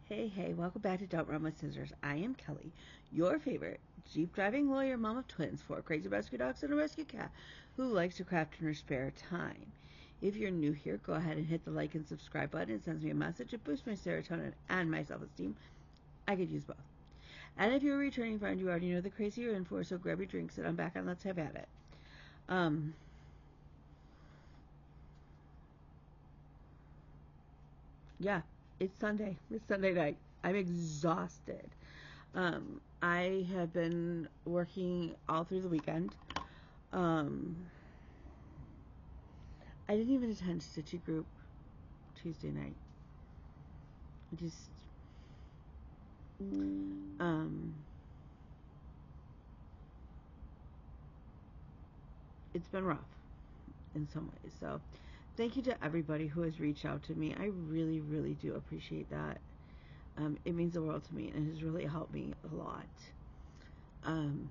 Hey, welcome back to Don't Run with Scissors. I am Kelly, your favorite Jeep driving lawyer, mom of twins, four crazy rescue dogs, and a rescue cat who likes to craft in her spare time. If you're new here, go ahead and hit the like and subscribe button. It sends me a message. It boosts my serotonin and my self esteem. I could use both. And if you're a returning friend, you already know the crazy you're in for, so grab your drinks and I'm back and let's have at it. Yeah, it's Sunday. It's Sunday night. I'm exhausted. I have been working all through the weekend. Um, I didn't even attend Stitchy Group Tuesday night. Just, um, it's been rough in some ways. So, thank you to everybody who has reached out to me. I really, really do appreciate that. It means the world to me and has really helped me a lot. Um,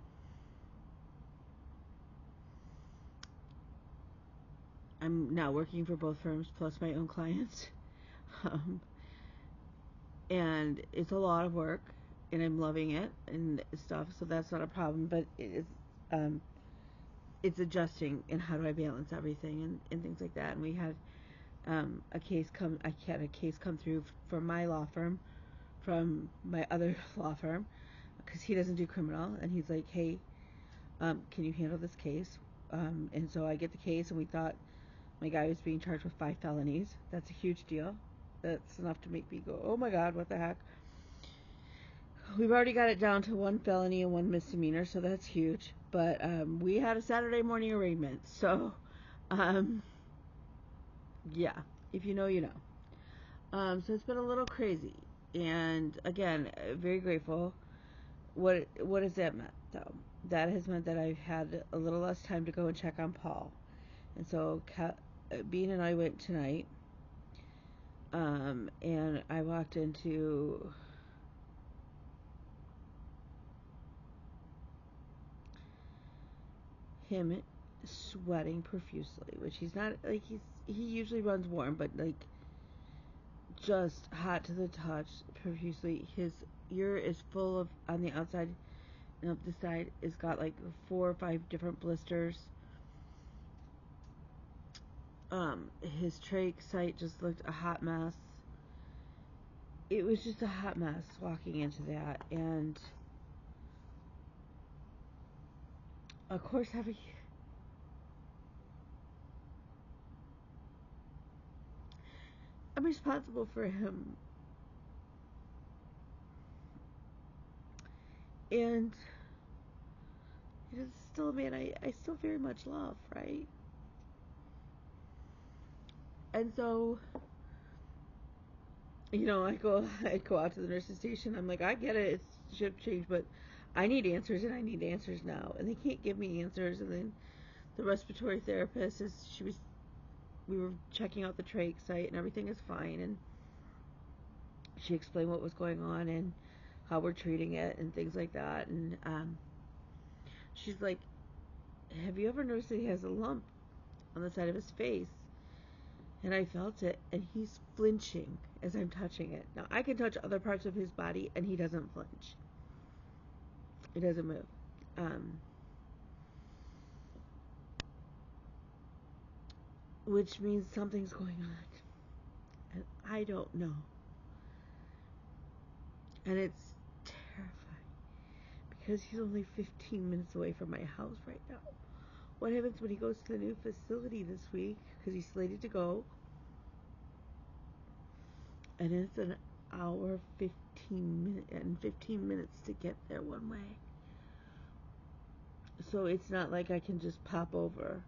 I'm now working for both firms plus my own clients. Um, and it's a lot of work and I'm loving it and stuff, so that's not a problem, but it's adjusting and how do I balance everything and things like that. And we had I had a case come through from my law firm from my other law firm because he doesn't do criminal, and he's like, hey, can you handle this case? And so I get the case, and we thought my guy was being charged with 5 felonies. That's a huge deal. That's enough to make me go, oh my god, what the heck. We've already got it down to 1 felony and 1 misdemeanor, so that's huge. But we had a Saturday morning arraignment, so yeah, if you know, you know. So it's been a little crazy, and again, very grateful. What has that meant, though? That has meant that I've had a little less time to go and check on Paul, and so Bean and I went tonight, and I walked into him sweating profusely, which he's not like he usually runs warm, but like just hot to the touch profusely. His ear is full of on the outside and up the side is got like 4 or 5 different blisters. His trach site just looked a hot mess. It was just a hot mess walking into that, and of course I'm responsible for him, and it is still a man I still very much love, right? And so, I go out to the nurse's station. I'm like, I get it, it's shift change, but I need answers, and I need answers now. And they can't give me answers. And then the respiratory therapist we were checking out the trach site, and everything is fine. And she explained what was going on and how we're treating it and things like that. And she's like, have you ever noticed that he has a lump on the side of his face? And I felt it, and he's flinching as I'm touching it. Now, I can touch other parts of his body, and he doesn't flinch. He doesn't move. Which means something's going on. And I don't know. And it's terrifying. Because he's only 15 minutes away from my house right now. What happens when he goes to the new facility this week? Because he's slated to go. And it's an hour 15 minutes to get there one way. So it's not like I can just pop over.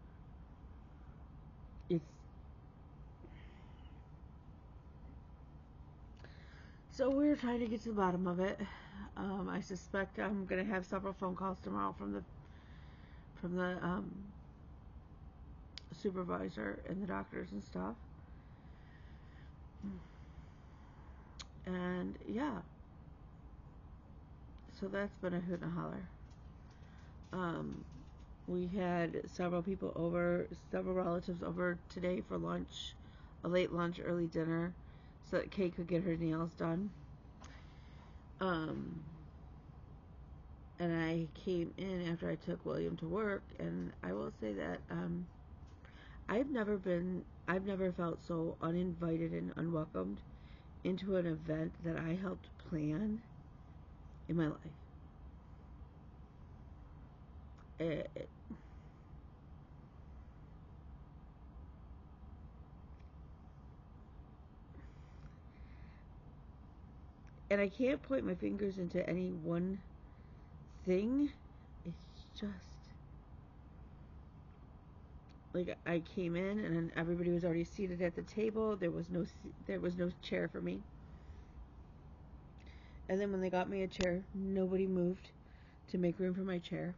It's so we're trying to get to the bottom of it. I suspect I'm gonna have several phone calls tomorrow from the supervisor and the doctors and stuff. And yeah, so that's been a hoot and a holler. We had several people over, several relatives over today for lunch, a late lunch, early dinner, so that Kay could get her nails done. Um, and I came in after I took William to work, and I will say that I've never felt so uninvited and unwelcomed into an event that I helped plan in my life. It, and I can't point my fingers into any one thing. It's just like I came in and everybody was already seated at the table. There was no chair for me. And then when they got me a chair, nobody moved to make room for my chair.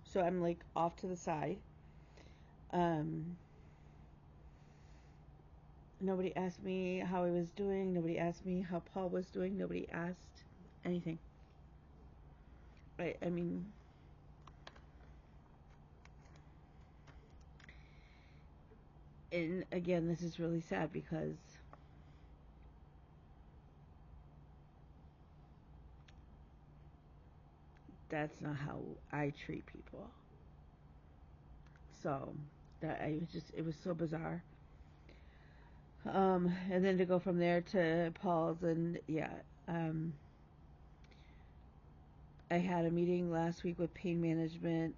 So I'm like off to the side. Um, Nobody asked me how I was doing. Nobody asked me how Paul was doing. Nobody asked anything. I mean, and again, this is really sad because that's not how I treat people. So that it was so bizarre. And then to go from there to Paul's, and yeah, um, I had a meeting last week with pain management.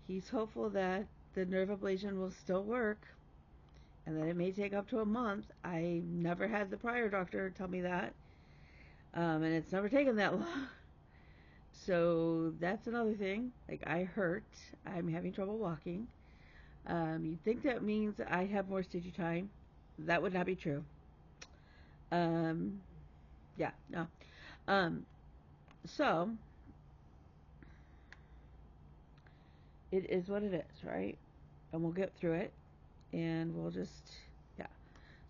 He's hopeful that the nerve ablation will still work and that it may take up to a month. I never had the prior doctor tell me that, and it's never taken that long. So that's another thing. Like, I hurt. I'm having trouble walking. You'd think that means I have more stitchy time. That would not be true. Um, yeah, no. Um, so it is what it is, right? And we'll get through it, and we'll just, yeah.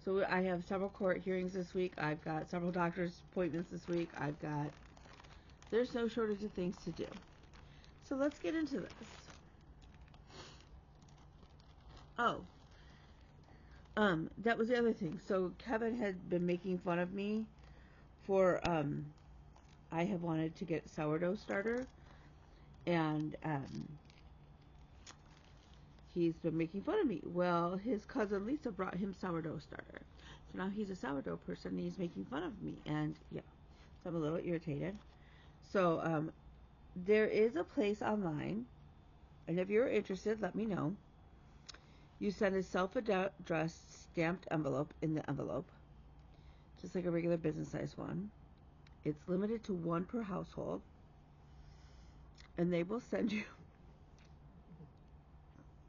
So I have several court hearings this week. I've got several doctor's appointments this week. There's no shortage of things to do. So let's get into this. Oh, that was the other thing. So Kevin had been making fun of me for, I have wanted to get sourdough starter, and, he's been making fun of me. Well, his cousin Lisa brought him sourdough starter. So now he's a sourdough person and he's making fun of me. And yeah, so I'm a little irritated. So there is a place online, and if you're interested, let me know. You send a self-addressed stamped envelope in the envelope, just like a regular business size one. It's limited to one per household, and they will send you.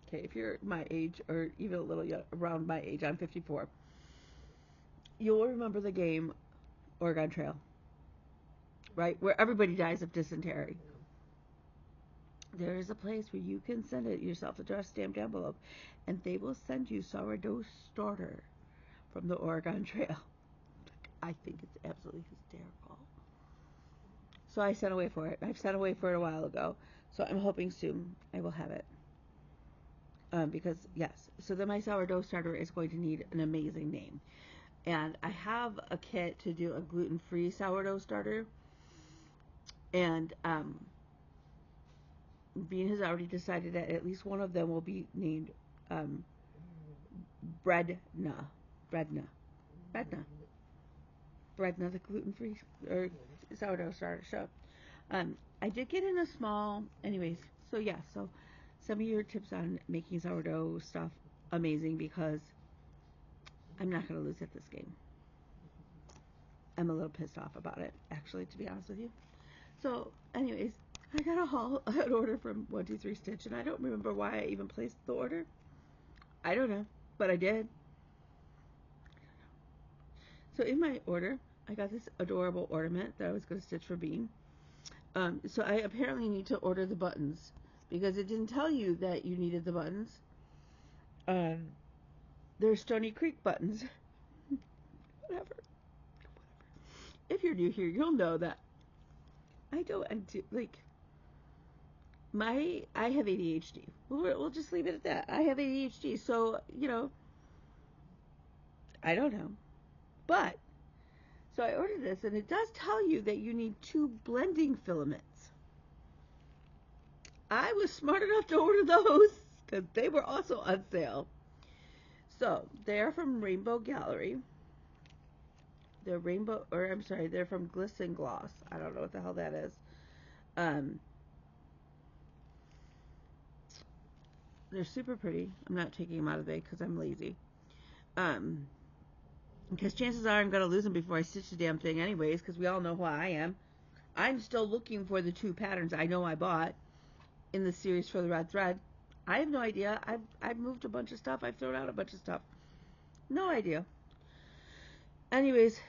Okay, if you're my age or even a little around my age, I'm 54. You'll remember the game Oregon Trail, right? Where everybody dies of dysentery. There is a place where you can send it yourself addressed stamped envelope, and they will send you sourdough starter from the Oregon Trail. I think it's absolutely hysterical. So I sent away for it. I've sent away for it a while ago. So I'm hoping soon I will have it. Because, yes. So then my sourdough starter is going to need an amazing name. And I have a kit to do a gluten-free sourdough starter. And Bean has already decided that at least one of them will be named um, Breadna. Breadna. Breadna. Breadna, the gluten-free or sourdough starter. So I did get in a small, anyways. So yeah, so some of your tips on making sourdough stuff amazing because I'm not going to lose at this game. I'm a little pissed off about it, actually, to be honest with you. So, anyways, I got an order from 123 Stitch, and I don't remember why I even placed the order. I don't know, but I did. So in my order, I got this adorable ornament that I was going to stitch for Bean. So I apparently need to order the buttons because it didn't tell you that you needed the buttons. They're Stony Creek buttons. Whatever. If you're new here, you'll know that I don't like I have ADHD. We'll just leave it at that. I have ADHD, so I don't know. But So I ordered this, and it does tell you that you need 2 blending filaments. I was smart enough to order those because they were also on sale. So they are from Rainbow Gallery. They're they're from Glisten Gloss. I don't know what the hell that is. They're super pretty. I'm not taking them out of the bag because I'm lazy. Because chances are I'm going to lose them before I stitch the damn thing anyways, because we all know who I am. I'm still looking for the 2 patterns I know I bought in the series for the red thread. I have no idea. I've moved a bunch of stuff. I've thrown out a bunch of stuff. No idea. Anyways,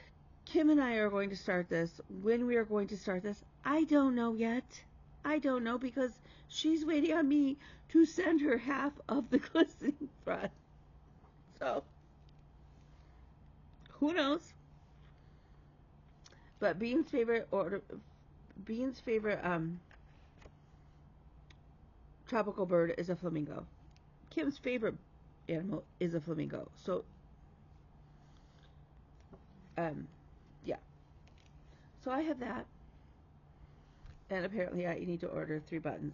Kim and I are going to start this. When we are going to start this, I don't know yet. I don't know because she's waiting on me to send her half of the glistening thread. So, who knows? But Bean's favorite tropical bird is a flamingo. Kim's favorite animal is a flamingo. So, yeah. So I have that. And apparently I need to order 3 buttons.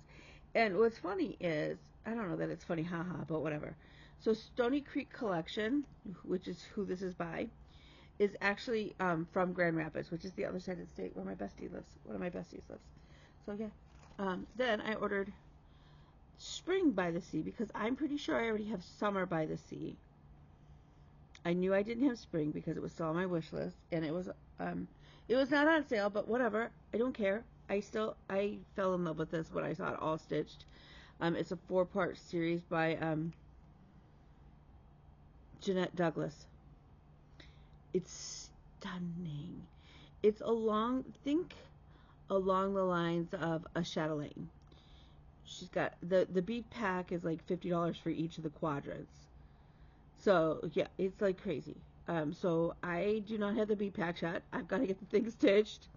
And what's funny is, I don't know that it's funny, haha, but whatever. So Stony Creek Collection, which is who this is by, is actually from Grand Rapids, which is the other side of the state where my bestie lives. One of my besties lives. So yeah. Then I ordered Spring by the Sea because I'm pretty sure I already have Summer by the Sea. I knew I didn't have Spring because it was still on my wish list, and it was not on sale, but whatever. I don't care. I fell in love with this when I saw it all stitched. It's a 4-part series by Jeanette Douglas. It's stunning. It's think along the lines of a chatelaine. She's got the bead pack is like $50 for each of the quadrants. So yeah, it's like crazy. So I do not have the bead pack yet. I've got to get the thing stitched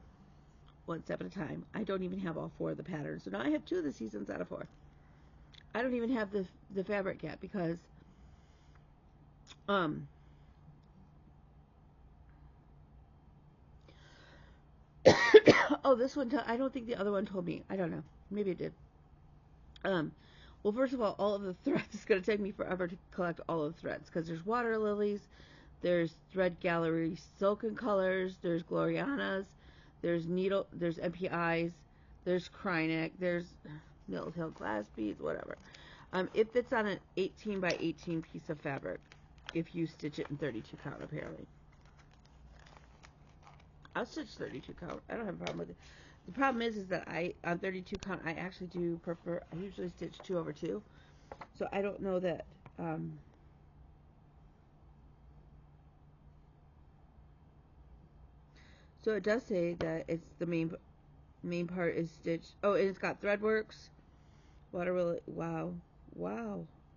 1 step at a time. I don't even have all 4 of the patterns. So now I have 2 of the seasons out of 4. I don't even have the fabric yet because oh, this one I don't think the other one told me. I don't know. Maybe it did. Well, first of all of the threads, it's going to take me forever to collect all of the threads because there's water lilies, there's Thread Gallery Silken Colors, there's Glorianas, there's MPIs, there's Krynic, there's Mill Hill Glass Beads, whatever. It fits on an 18 by 18 piece of fabric if you stitch it in 32 count, apparently. I'll stitch 32 count. I don't have a problem with it. The problem is that on 32 count, I actually do prefer, I usually stitch 2/2. So I don't know that, so it does say that it's the main part is stitched. Oh, and it's got Threadworks, Water, wow,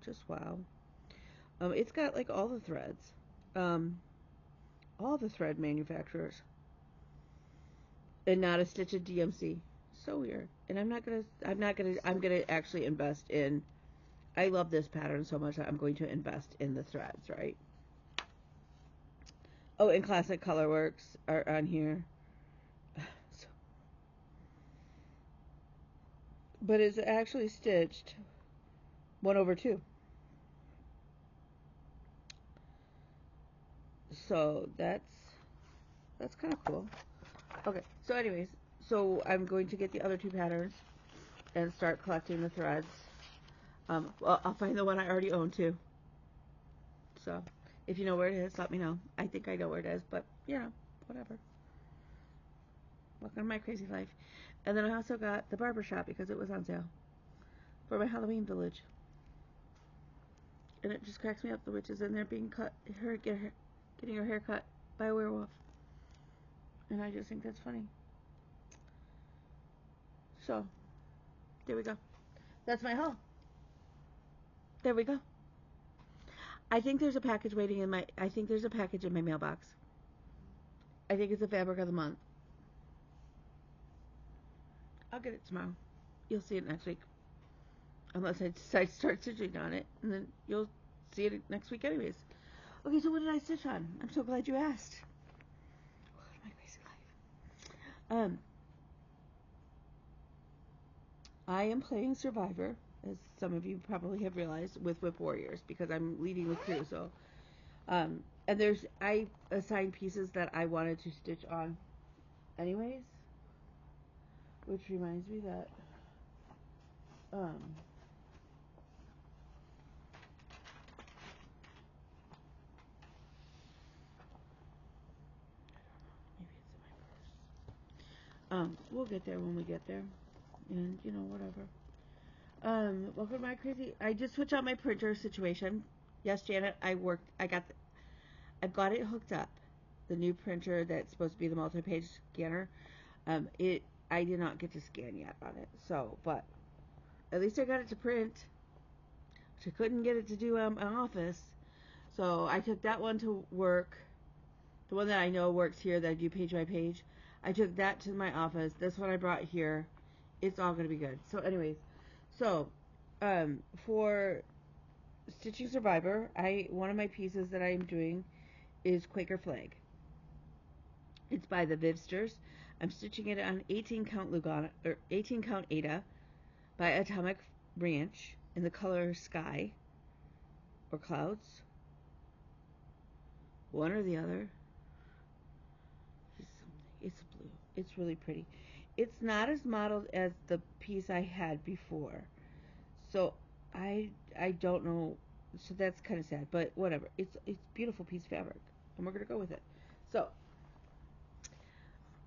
just wow. It's got like all the threads, all the thread manufacturers, and not a stitch of DMC. So weird. And I'm gonna actually invest in. I love this pattern so much that I'm going to invest in the threads, right? Oh, and Classic Colorworks are on here. So, but it's actually stitched 1/2. So that's kind of cool. Okay, so anyways, so I'm going to get the other 2 patterns and start collecting the threads. Well, I'll find the one I already own too. So, if you know where it is, let me know. I think I know where it is, but you know, whatever. Welcome to my crazy life. And then I also got the barber shop because it was on sale for my Halloween village. And it just cracks me up. The witch is in there being getting her hair cut by a werewolf. And I just think that's funny. So, there we go. That's my haul. There we go. I think there's a package in my mailbox. I think it's the fabric of the month. I'll get it tomorrow. You'll see it next week. Unless I decide to start stitching on it, and then you'll see it next week anyways. Okay, so what did I stitch on? I'm so glad you asked. What am I Um, I am playing Survivor, as some of you probably have realized, with Whip Warriors because I'm leading the crew. So, and I assigned pieces that I wanted to stitch on, anyways. Which reminds me that, um, maybe it's in my purse. We'll get there when we get there, and whatever. Welcome to my crazy. I just switched out my printer situation. Yes, Janet, I've got it hooked up. The new printer that's supposed to be the multi-page scanner. I did not get to scan yet on it. So, but at least I got it to print. Which I couldn't get it to do an office. So I took that one to work. The one that I know works here that I do page by page. I took that to my office. This one I brought here. It's all gonna be good. So, anyways, for Stitching Survivor, one of my pieces that I'm doing is Quaker Flag. It's by the Vivsters. I'm stitching it on 18 count Lugana or 18 count Ada by Atomic Ranch in the color Sky or Clouds. One or the other. It's blue. It's really pretty. It's not as modeled as the piece I had before. So I don't know. So that's kind of sad, but whatever. It's beautiful piece of fabric, and we're gonna go with it. So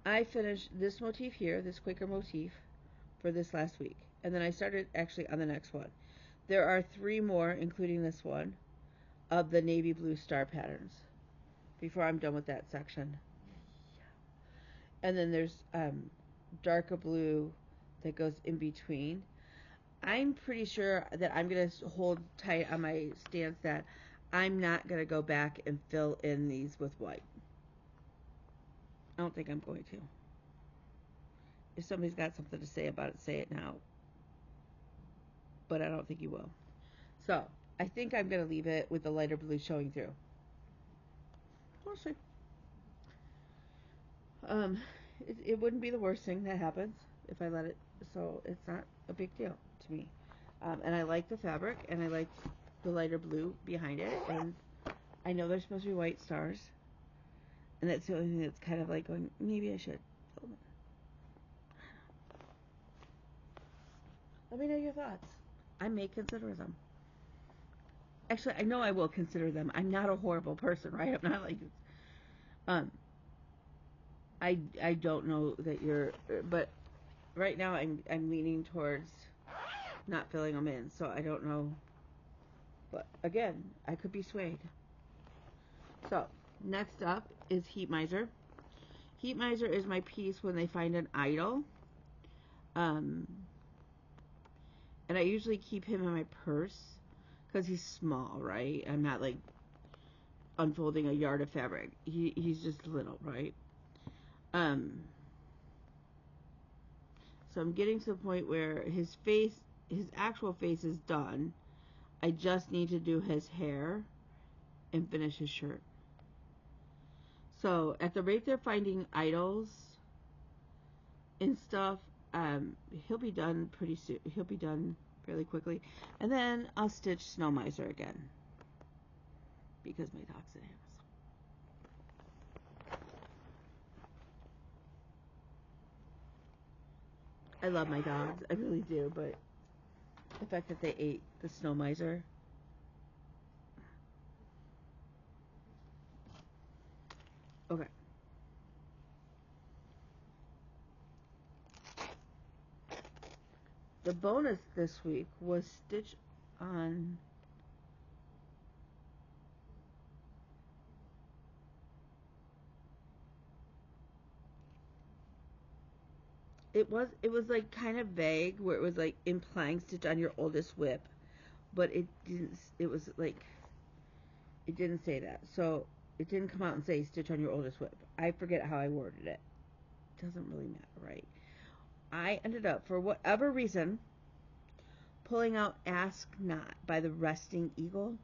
I finished this motif here, this Quaker motif, for this last week, and then I started actually on the next one. There are 3 more, including this one, of the navy blue star patterns. Before I'm done with that section, and then there's darker blue that goes in between. I'm pretty sure that I'm going to hold tight on my stance that I'm not going to go back and fill in these with white. I don't think I'm going to. If somebody's got something to say about it, say it now. But I don't think you will. So, I think I'm going to leave it with the lighter blue showing through. We'll see. It wouldn't be the worst thing that happens if I let it, so it's not a big deal to me. And I like the fabric, and I like the lighter blue behind it, and I know there's supposed to be white stars, and that's the only thing that's kind of like going, maybe I should. Let me know your thoughts. I may consider them. Actually, I know I will consider them. I'm not a horrible person, right? I'm not like, I don't know that you're, but right now I'm leaning towards not filling them in, so I don't know. But again, I could be swayed. So next up is Heat Miser. Heat Miser is my piece when they find an idol. And I usually keep him in my purse because he's small, right? I'm not like unfolding a yard of fabric. He's just little, right? So I'm getting to the point where his actual face is done. I just need to do his hair and finish his shirt. So at the rate they're finding idols and stuff, he'll be done pretty soon. He'll be done fairly quickly. And then I'll stitch Snow Miser again because my dog's in house. I love my dogs. I really do, but the fact that they ate the Snow Miser. Okay. The bonus this week was stitch on it was like kind of vague where it was like implying stitch on your oldest whip, but it was like it didn't say that. So it didn't come out and say stitch on your oldest whip. I forget how I worded it. Doesn't really matter, right? I ended up, for whatever reason, pulling out Ask Not by the Resting Eagle.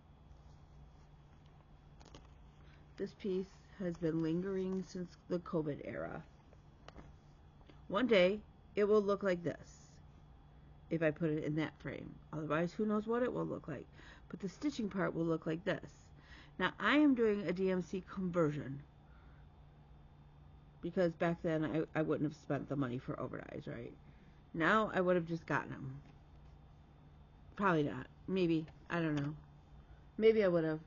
This piece has been lingering since the COVID era. One day, it will look like this if I put it in that frame. Otherwise, who knows what it will look like. But the stitching part will look like this. Now, I am doing a DMC conversion because back then I wouldn't have spent the money for overdyes, right? Now, I would have just gotten them. Probably not. Maybe. I don't know. Maybe I would have.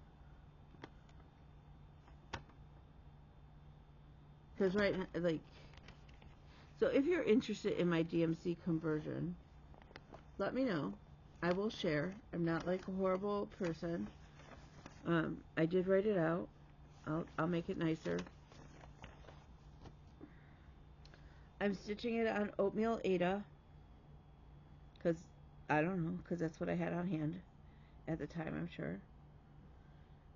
Because right now, like, so if you're interested in my DMC conversion, let me know. I will share. I'm not like a horrible person. I did write it out. I'll make it nicer. I'm stitching it on oatmeal Aida. Because, I don't know, because that's what I had on hand at the time, I'm sure.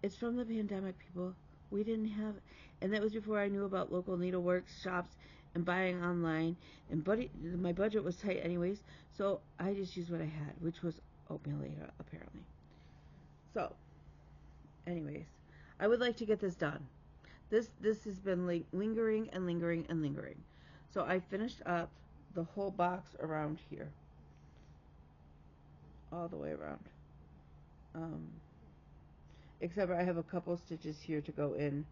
It's from the pandemic, people. We didn't have, and that was before I knew about local needlework shops and buying online. And my budget was tight anyways, so I just used what I had, which was oatmeal Aida, apparently. So, anyways, I would like to get this done. This has been like lingering and lingering and lingering. So I finished up the whole box around here, all the way around. Except for I have a couple stitches here to go in.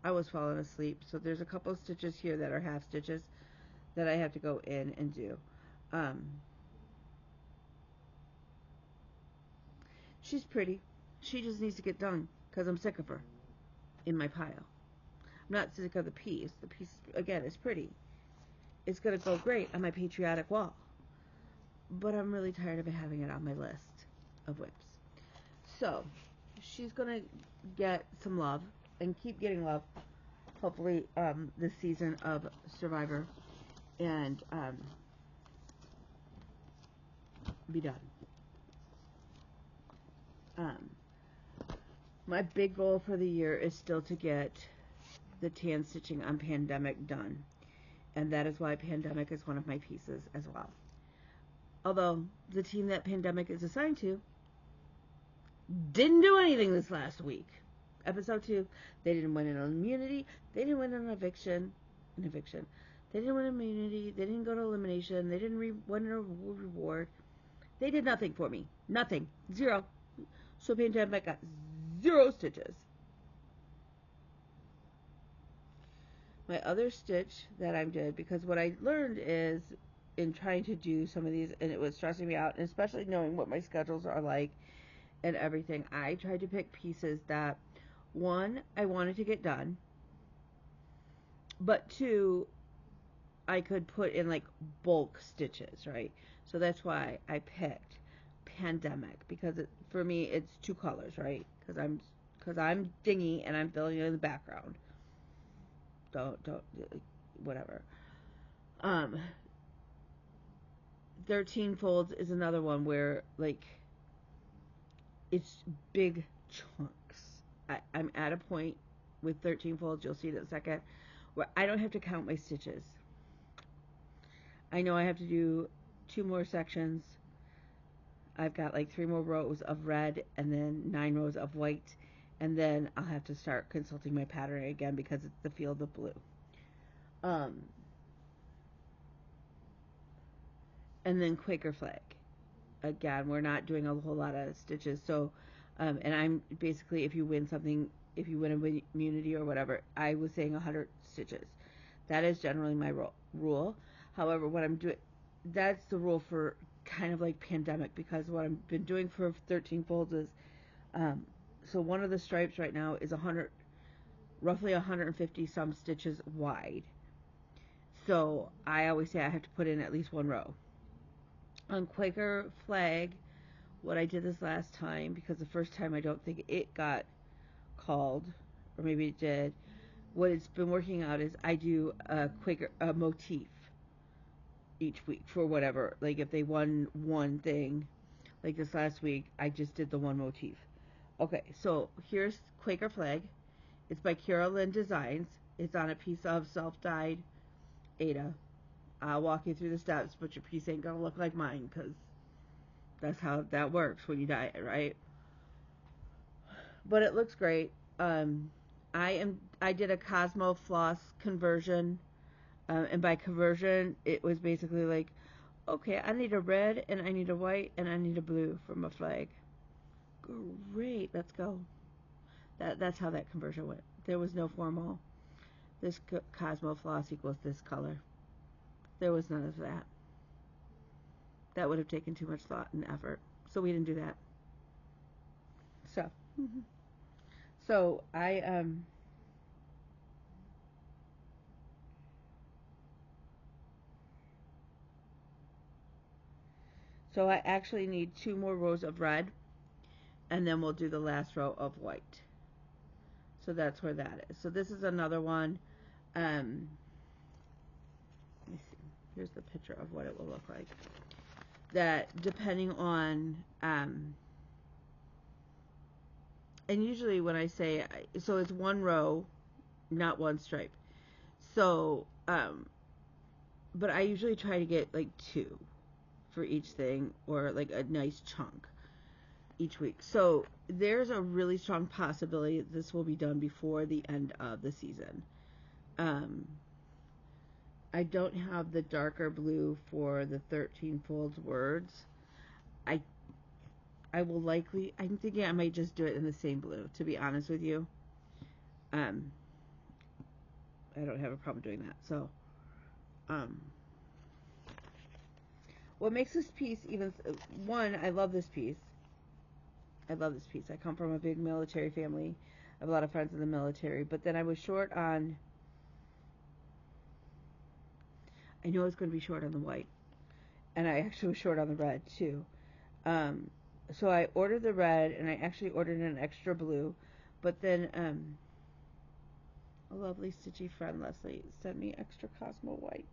I was falling asleep, so there's a couple stitches here that are half stitches that I have to go in and do. She's pretty. She just needs to get done because I'm sick of her in my pile. I'm not sick of the piece. The piece, again, is pretty. It's going to go great on my patriotic wall. But I'm really tired of having it on my list of whips. So, she's going to get some love and keep getting love, hopefully, this season of Survivor, and be done. My big goal for the year is still to get the tan stitching on Pandemic done, and that is why Pandemic is one of my pieces as well. Although the team that Pandemic is assigned to didn't do anything this last week. Episode 2, they didn't win an immunity, they didn't win an eviction. They didn't win immunity, they didn't go to elimination, they didn't win a reward. They did nothing for me. Nothing. Zero. So Pandemic got 0 stitches. My other stitch that I did, because what I learned is in trying to do some of these, and it was stressing me out, and especially knowing what my schedules are like and everything, I tried to pick pieces that, 1, I wanted to get done, but 2, I could put in like bulk stitches, right? So that's why I picked Pandemic, because for me it's 2 colors, right? Because I'm dingy and I'm filling in the background. Don't whatever. 13 folds is another one where like it's big chunks. I'm at a point with 13 folds, you'll see it in a second, where I don't have to count my stitches. I know I have to do 2 more sections. I've got like 3 more rows of red and then 9 rows of white, and then I'll have to start consulting my pattern again because it's the field of blue. And then Quaker flag. Again, we're not doing a whole lot of stitches, so and I'm basically, if you win an immunity or whatever, I was saying 100 stitches. That is generally my rule. However, what I'm doing, that's the rule for kind of like Pandemic, because what I've been doing for 13 folds is, so one of the stripes right now is roughly 150 some stitches wide. So I always say I have to put in at least 1 row. On Quaker flag, what I did this last time, because the first time I don't think it got called, or maybe it did, what it's been working out is I do a motif each week for whatever. Like if they won one thing, like this last week, I just did the one motif. Okay, so here's Quaker flag. It's by Kira Lynn Designs. It's on a piece of self-dyed Aida. I'll walk you through the steps, but your piece ain't gonna look like mine, because that's how that works when you dye it, right? But it looks great. I did a Cosmo floss conversion. And by conversion, it was basically like, okay, I need a red, and I need a white, and I need a blue for my flag. Great, let's go. That's how that conversion went. There was no formal, this Cosmo floss equals this color. There was none of that. That would have taken too much thought and effort. So we didn't do that. So, so I actually need 2 more rows of red, and then we'll do the last row of white. So that's where that is. So this is another one. Let me see. Here's the picture of what it will look like. That depending on, and usually when I say, so it's 1 row, not 1 stripe. So, but I usually try to get like 2 for each thing, or like a nice chunk each week. So there's a really strong possibility that this will be done before the end of the season. I don't have the darker blue for the 13 folds words. I will likely, I'm thinking I might just do it in the same blue, to be honest with you. I don't have a problem doing that. So, what makes this piece even, one, I love this piece. I love this piece. I come from a big military family. I have a lot of friends in the military, but then I was short on, I know I was going to be short on the white, and I actually was short on the red too. So I ordered the red, and I actually ordered an extra blue, but then a lovely stitchy friend, Leslie, sent me extra Cosmo white,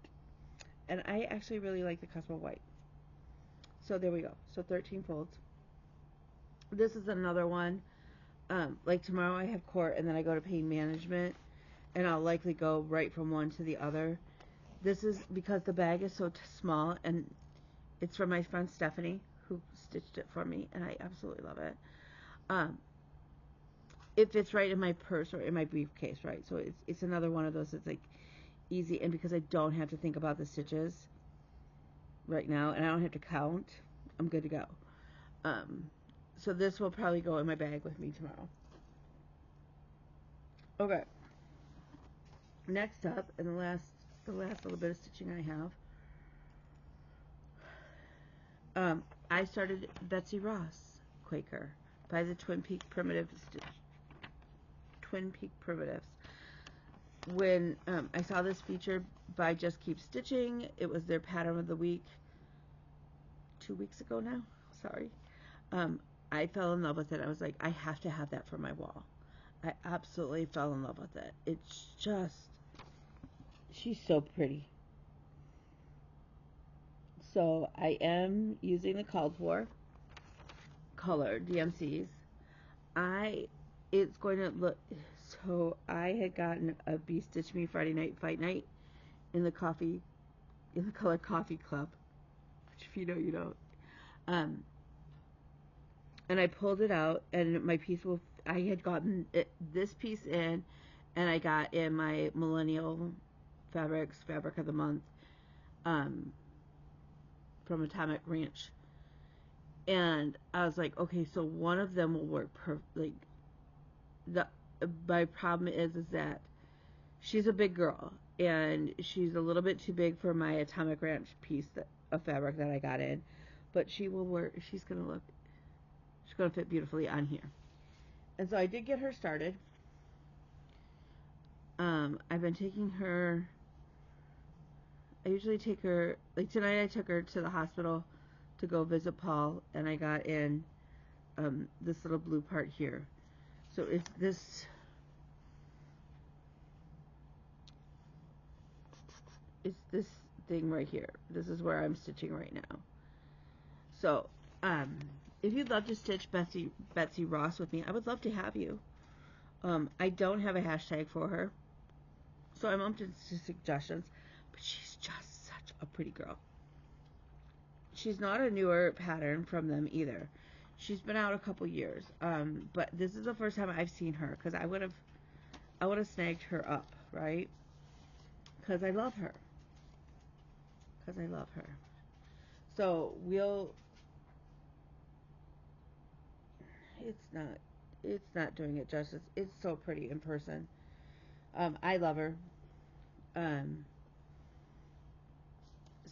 and I actually really like the Cosmo white. So there we go. So 13 folds. This is another one. Like tomorrow I have court, and then I go to pain management, and I'll likely go right from one to the other. This is because the bag is so small, and it's from my friend Stephanie, who stitched it for me, and I absolutely love it. It fits right in my purse or in my briefcase, right? So it's another one of those that's like easy, and because I don't have to think about the stitches right now, and I don't have to count, I'm good to go. So this will probably go in my bag with me tomorrow. Okay. Next up, and the last little bit of stitching I have, I started Betsy Ross Quaker by the Twin Peak Primitives. When I saw this featured by Just Keep Stitching, it was their pattern of the week 2 weeks ago now. Sorry. I fell in love with it. I was like, I have to have that for my wall. I absolutely fell in love with it. It's just, she's so pretty. So I am using the called for color DMCs. It's going to look, so I had gotten a Be Stitch Me Friday Night Fight Night in the color Coffee Club, which if you know, you know. And I pulled it out, and my piece I had gotten this piece in, and I got in my Millennial Fabrics Fabric of the Month from Atomic Ranch. And I was like, okay, so one of them will work perfectly. My problem is that she's a big girl, and she's a little bit too big for my Atomic Ranch piece of fabric that I got in, but she will work. She's gonna fit beautifully on here. And so I did get her started. I've been taking her. I usually take her, like tonight I took her to the hospital to go visit Paul, and I got in this little blue part here. So it's this thing right here. This is where I'm stitching right now. So if you'd love to stitch Betsy Ross with me, I would love to have you. I don't have a hashtag for her, so I'm open to suggestions, but she's just such a pretty girl. She's not a newer pattern from them either. She's been out a couple years, but this is the first time I've seen her, because I would have snagged her up, right? Because I love her. because I love her. So it's not doing it justice. It's so pretty in person. I love her. Um,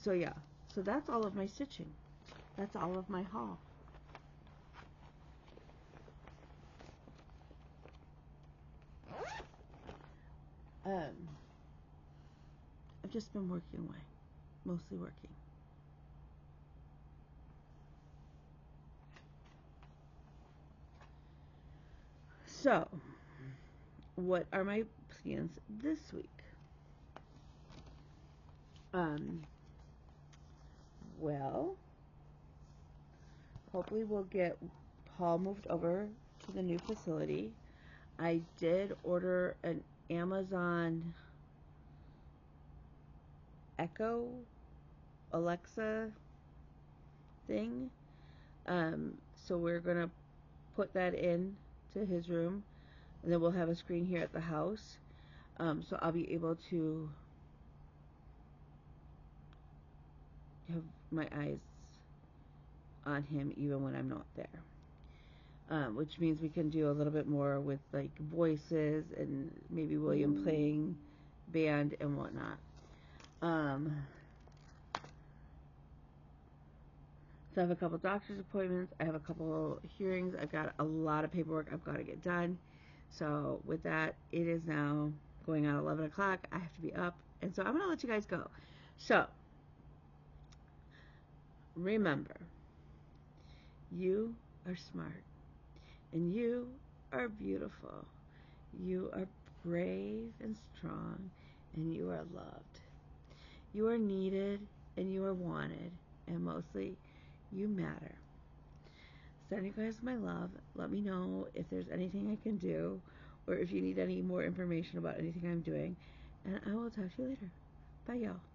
so yeah, so that's all of my stitching. That's all of my haul. I've just been working away, mostly working. So, what are my plans this week? Um, well, hopefully we'll get Paul moved over to the new facility. I did order an Amazon Echo Alexa thing. So we're gonna put that in to his room, and then we'll have a screen here at the house. So I'll be able to have my eyes on him even when I'm not there. Which means we can do a little bit more with like voices and maybe William playing band and whatnot. So I have a couple doctor's appointments. I have a couple hearings. I've got a lot of paperwork I've got to get done. So with that, it is now going on 11 o'clock. I have to be up. And so I'm going to let you guys go. So remember, you are smart. And you are beautiful. You are brave and strong. And you are loved. You are needed and you are wanted. And mostly, you matter. Send you guys my love. Let me know if there's anything I can do or if you need any more information about anything I'm doing. And I will talk to you later. Bye, y'all.